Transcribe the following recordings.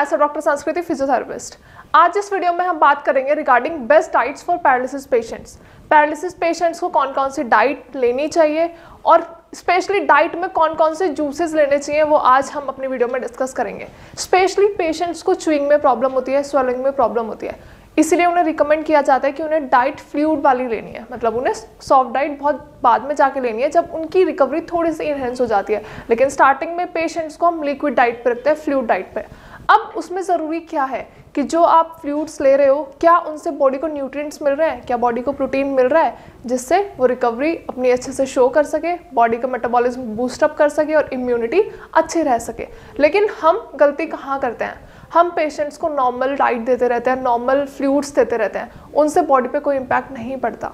Sir doctor संस्कृति, physiotherapist. आज इस वीडियो में हम बात करेंगे regarding best diets for paralysis patients. Paralysis patients को कौन कौन सी डाइट लेनी चाहिए और स्पेशली डाइट में कौन कौन से जूसेस लेने चाहिए, वो आज हम अपनी वीडियो में डिस्कस करेंगे। स्पेशली पेशेंट्स को च्यूइंग में प्रॉब्लम होती है, स्वेलिंग में प्रॉब्लम होती है, इसीलिए उन्हें रिकमेंड किया जाता है कि उन्हें डाइट फ्लूइड वाली लेनी है। मतलब उन्हें सॉफ्ट डाइट बहुत बाद में जाके लेनी है, जब उनकी रिकवरी थोड़ी सी इनहेंस हो जाती है। लेकिन स्टार्टिंग में पेशेंट्स को हम लिक्विड डाइट पे रखते हैं, फ्लूइड डाइट पे। अब उसमें ज़रूरी क्या है कि जो आप फ्लूइड्स ले रहे हो, क्या उनसे बॉडी को न्यूट्रिएंट्स मिल रहे हैं, क्या बॉडी को प्रोटीन मिल रहा है, जिससे वो रिकवरी अपनी अच्छे से शो कर सके, बॉडी का मेटाबॉलिज्म बूस्टअप कर सके और इम्यूनिटी अच्छी रह सके। लेकिन हम गलती कहाँ करते हैं, हम पेशेंट्स को नॉर्मल डाइट देते रहते हैं, नॉर्मल फ्लूइड्स देते रहते हैं, उनसे बॉडी पे कोई इम्पैक्ट नहीं पड़ता।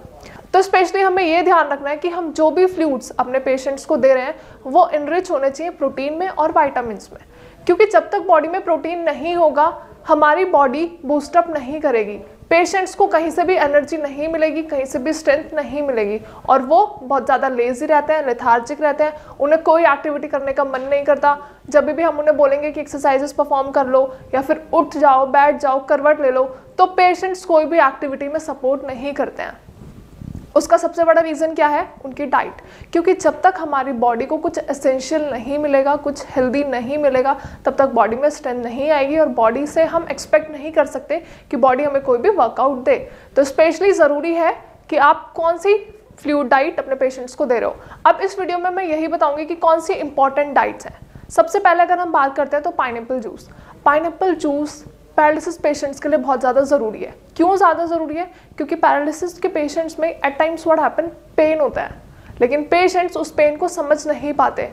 तो स्पेशली हमें ये ध्यान रखना है कि हम जो भी फ्लूइड्स अपने पेशेंट्स को दे रहे हैं वो इनरिच होने चाहिए प्रोटीन में और विटामिन्स में, क्योंकि जब तक बॉडी में प्रोटीन नहीं होगा हमारी बॉडी बूस्टअप नहीं करेगी। पेशेंट्स को कहीं से भी एनर्जी नहीं मिलेगी, कहीं से भी स्ट्रेंथ नहीं मिलेगी और वो बहुत ज़्यादा लेजी रहते हैं, लेथार्जिक रहते हैं, उन्हें कोई एक्टिविटी करने का मन नहीं करता। जब भी हम उन्हें बोलेंगे कि एक्सरसाइजेस परफॉर्म कर लो या फिर उठ जाओ, बैठ जाओ, करवट ले लो, तो पेशेंट्स कोई भी एक्टिविटी में सपोर्ट नहीं करते हैं। उसका सबसे बड़ा रीज़न क्या है? उनकी डाइट। क्योंकि जब तक हमारी बॉडी को कुछ एसेंशियल नहीं मिलेगा, कुछ हेल्दी नहीं मिलेगा, तब तक बॉडी में स्ट्रेंथ नहीं आएगी और बॉडी से हम एक्सपेक्ट नहीं कर सकते कि बॉडी हमें कोई भी वर्कआउट दे। तो स्पेशली ज़रूरी है कि आप कौन सी फ्लूइड डाइट अपने पेशेंट्स को दे रहे हो। अब इस वीडियो में मैं यही बताऊंगी कि कौन सी इंपॉर्टेंट डाइट्स हैं। सबसे पहले अगर हम बात करते हैं तो pineapple juice. Pineapple juice paralysis patients के लिए बहुत ज़्यादा ज़रूरी है। क्यों ज़्यादा ज़रूरी है? क्योंकि पैरालिसिस के पेशेंट्स में at times what happen, pain होता है, लेकिन पेशेंट्स उस पेन को समझ नहीं पाते।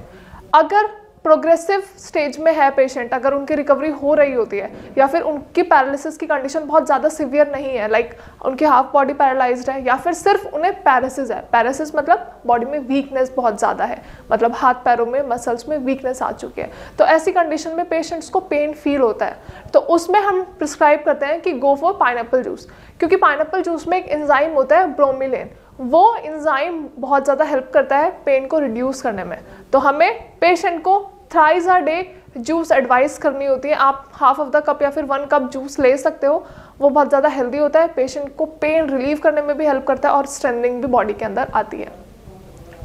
अगर प्रोग्रेसिव स्टेज में है पेशेंट, अगर उनकी रिकवरी हो रही होती है या फिर उनकी पैरालिसिस की कंडीशन बहुत ज़्यादा सिवियर नहीं है, लाइक उनकी हाफ बॉडी पैरालाइज्ड है या फिर सिर्फ उन्हें पैरालिसिस है, पैरालिसिस मतलब बॉडी में वीकनेस बहुत ज़्यादा है, मतलब हाथ पैरों में मसल्स में वीकनेस आ चुकी है, तो ऐसी कंडीशन में पेशेंट्स को पेन फील होता है, तो उसमें हम प्रिस्क्राइब करते हैं कि गो फॉर पाइनएप्पल जूस। क्योंकि पाइनएप्पल जूस में एक एंजाइम होता है ब्रोमिलेन, वो एंजाइम बहुत ज़्यादा हेल्प करता है पेन को रिड्यूस करने में। तो हमें पेशेंट को thrice a day juice advice करनी होती है। आप हाफ ऑफ द कप या फिर 1 कप जूस ले सकते हो, वो बहुत ज़्यादा हेल्दी होता है, पेशेंट को पेन रिलीव करने में भी हेल्प करता है और स्ट्रेंथनिंग भी बॉडी के अंदर आती है।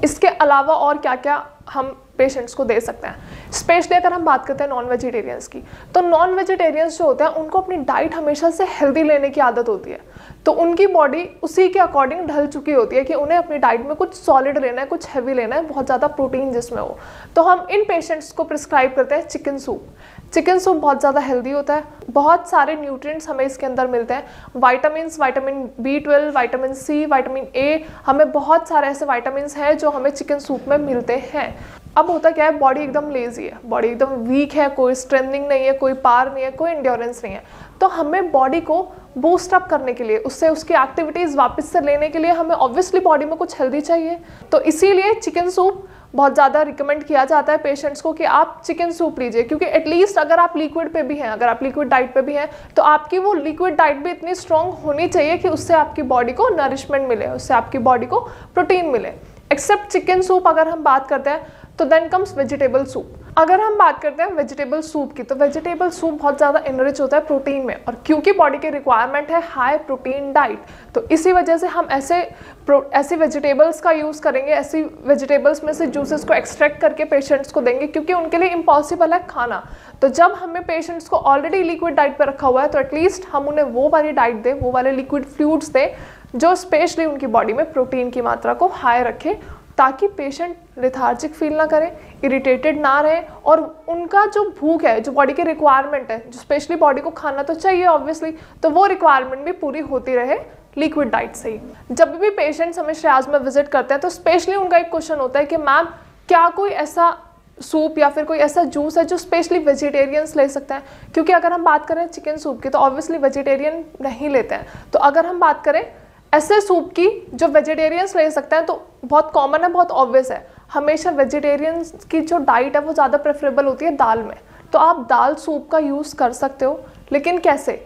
इसके अलावा और क्या क्या हम पेशेंट्स को दे सकते हैं? स्पेशली अगर हम बात करते हैं नॉन वेजिटेरियंस की, तो नॉन वेजिटेरियंस जो होते हैं उनको अपनी डाइट हमेशा से हेल्दी लेने की आदत होती है, तो उनकी बॉडी उसी के अकॉर्डिंग ढल चुकी होती है कि उन्हें अपनी डाइट में कुछ सॉलिड लेना है, कुछ हैवी लेना है, बहुत ज़्यादा प्रोटीन जिसमें हो। तो हम इन पेशेंट्स को प्रिस्क्राइब करते हैं चिकन सूप। चिकन सूप बहुत ज़्यादा हेल्दी होता है, बहुत सारे न्यूट्रिएंट्स हमें इसके अंदर मिलते हैं, vitamins, vitamin B12, vitamin C, vitamin A, हमें बहुत सारे ऐसे विटामिन्स हैं जो हमें चिकन सूप में मिलते हैं। अब होता क्या है, बॉडी एकदम लेजी है, बॉडी एकदम वीक है, कोई स्ट्रेंथनिंग नहीं है, कोई पावर नहीं है, कोई एंड्योरेंस नहीं है, तो हमें बॉडी को बूस्ट अप करने के लिए, उससे उसकी एक्टिविटीज़ वापस से लेने के लिए हमें ऑब्वियसली बॉडी में कुछ हेल्दी चाहिए। तो इसीलिए चिकन सूप बहुत ज़्यादा रिकमेंड किया जाता है पेशेंट्स को कि आप चिकन सूप लीजिए, क्योंकि एटलीस्ट अगर आप लिक्विड पे भी हैं, अगर आप लिक्विड डाइट पे भी हैं, तो आपकी वो लिक्विड डाइट भी इतनी स्ट्रॉन्ग होनी चाहिए कि उससे आपकी बॉडी को नरिशमेंट मिले, उससे आपकी बॉडी को प्रोटीन मिले। एक्सेप्ट चिकन सूप अगर हम बात करते हैं तो देन कम्स वेजिटेबल सूप। अगर हम बात करते हैं वेजिटेबल सूप की, तो वेजिटेबल सूप बहुत ज़्यादा इनरिच होता है प्रोटीन में, और क्योंकि बॉडी की रिक्वायरमेंट है हाई प्रोटीन डाइट, तो इसी वजह से हम ऐसी वेजिटेबल्स का यूज़ करेंगे, ऐसी वेजिटेबल्स में से जूसेस को एक्सट्रैक्ट करके पेशेंट्स को देंगे, क्योंकि उनके लिए इम्पॉसिबल है खाना। तो जब हमें पेशेंट्स को ऑलरेडी लिक्विड डाइट पर रखा हुआ है, तो एटलीस्ट हम उन्हें वो वाली डाइट दें, वो वाले लिक्विड फ्लूइड्स दें जो स्पेशली उनकी बॉडी में प्रोटीन की मात्रा को हाई रखे, ताकि पेशेंट लेथार्जिक फील ना करें, इरिटेटेड ना रहे, और उनका जो भूख है, जो बॉडी की रिक्वायरमेंट है, जो स्पेशली बॉडी को खाना तो चाहिए ऑब्वियसली, तो वो रिक्वायरमेंट भी पूरी होती रहे लिक्विड डाइट से ही। जब भी पेशेंट्स हमें श्रेयास में विजिट करते हैं तो स्पेशली उनका एक क्वेश्चन होता है कि मैम क्या कोई ऐसा सूप या फिर कोई ऐसा जूस है जो स्पेशली वेजिटेरियंस ले सकते हैं? क्योंकि अगर हम बात करें चिकन सूप की तो ऑब्वियसली वेजिटेरियन नहीं लेते हैं, तो अगर हम बात करें ऐसे सूप की जो वेजिटेरियंस ले सकते हैं, तो बहुत कॉमन है, बहुत ऑब्वियस है, हमेशा वेजिटेरियंस की जो डाइट है वो ज़्यादा प्रेफरेबल होती है दाल में, तो आप दाल सूप का यूज़ कर सकते हो। लेकिन कैसे?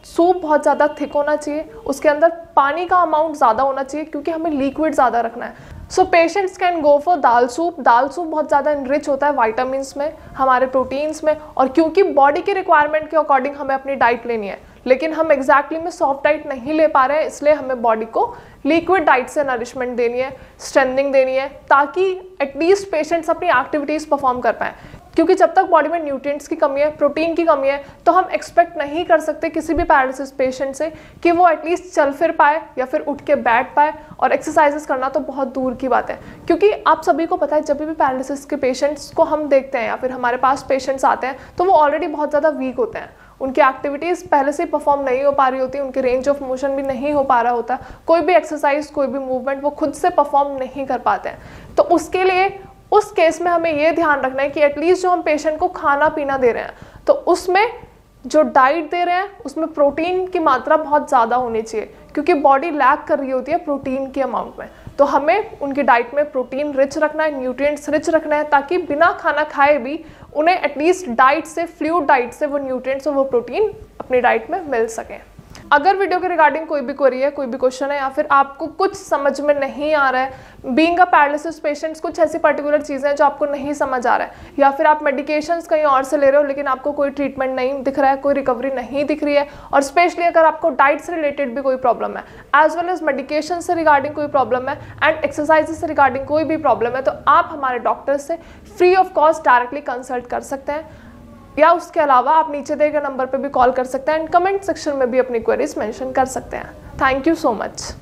सूप बहुत ज़्यादा थिक होना चाहिए, उसके अंदर पानी का अमाउंट ज़्यादा होना चाहिए, क्योंकि हमें लिक्विड ज़्यादा रखना है। So patients can go for dal soup. दाल सूप बहुत ज़्यादा इनरिच होता है वाइटामिन्स में, हमारे प्रोटीन्स में, और क्योंकि बॉडी की रिक्वायरमेंट के अकॉर्डिंग हमें अपनी डाइट लेनी है, लेकिन हम एग्जैक्टली में सॉफ्ट डाइट नहीं ले पा रहे हैं, इसलिए हमें बॉडी को लिक्विड डाइट से नरिशमेंट देनी है, स्ट्रेंथनिंग देनी है, ताकि एटलीस्ट पेशेंट्स अपनी एक्टिविटीज़ परफॉर्म कर पाएँ। क्योंकि जब तक बॉडी में न्यूट्रिएंट्स की कमी है, प्रोटीन की कमी है, तो हम एक्सपेक्ट नहीं कर सकते किसी भी पैरालिसिस पेशेंट से कि वो एटलीस्ट चल फिर पाए या फिर उठ के बैठ पाए, और एक्सरसाइजेस करना तो बहुत दूर की बात है। क्योंकि आप सभी को पता है जब भी पैरालिसिस के पेशेंट्स को हम देखते हैं या फिर हमारे पास पेशेंट्स आते हैं तो वो ऑलरेडी बहुत ज़्यादा वीक होते हैं, उनकी एक्टिविटीज़ पहले से परफॉर्म नहीं हो पा रही होती, उनके रेंज ऑफ मोशन भी नहीं हो पा रहा होता, कोई भी एक्सरसाइज कोई भी मूवमेंट वो खुद से परफॉर्म नहीं कर पाते हैं। तो उसके लिए उस केस में हमें ये ध्यान रखना है कि एटलीस्ट जो हम पेशेंट को खाना पीना दे रहे हैं तो उसमें जो डाइट दे रहे हैं उसमें प्रोटीन की मात्रा बहुत ज़्यादा होनी चाहिए, क्योंकि बॉडी लैक कर रही होती है प्रोटीन के अमाउंट में। तो हमें उनकी डाइट में प्रोटीन रिच रखना है, न्यूट्रिएंट्स रिच रखना है, ताकि बिना खाना खाए भी उन्हें एटलीस्ट डाइट से, फ्लूइड डाइट से वो न्यूट्रिएंट्स और वो प्रोटीन अपनी डाइट में मिल सकें। अगर वीडियो के रिगार्डिंग कोई भी क्वेरी है, कोई भी क्वेश्चन है, या फिर आपको कुछ समझ में नहीं आ रहा है, बीइंग अ पैरालिसिस पेशेंट्स कुछ ऐसी पर्टिकुलर चीज़ें हैं जो आपको नहीं समझ आ रहा है, या फिर आप मेडिकेशंस कहीं और से ले रहे हो लेकिन आपको कोई ट्रीटमेंट नहीं दिख रहा है, कोई रिकवरी नहीं दिख रही है, और स्पेशली अगर आपको डाइट से रिलेटेड भी कोई प्रॉब्लम है, एज वेल एज मेडिकेशन से रिगार्डिंग कोई प्रॉब्लम है, एंड एक्सरसाइजेस से रिगार्डिंग कोई भी प्रॉब्लम है, तो आप हमारे डॉक्टर से free of cost directly consult कर सकते हैं, या उसके अलावा आप नीचे दिए गए नंबर पर भी कॉल कर सकते हैं, एंड कमेंट सेक्शन में भी अपनी क्वेरीज मेंशन कर सकते हैं। Thank you so much.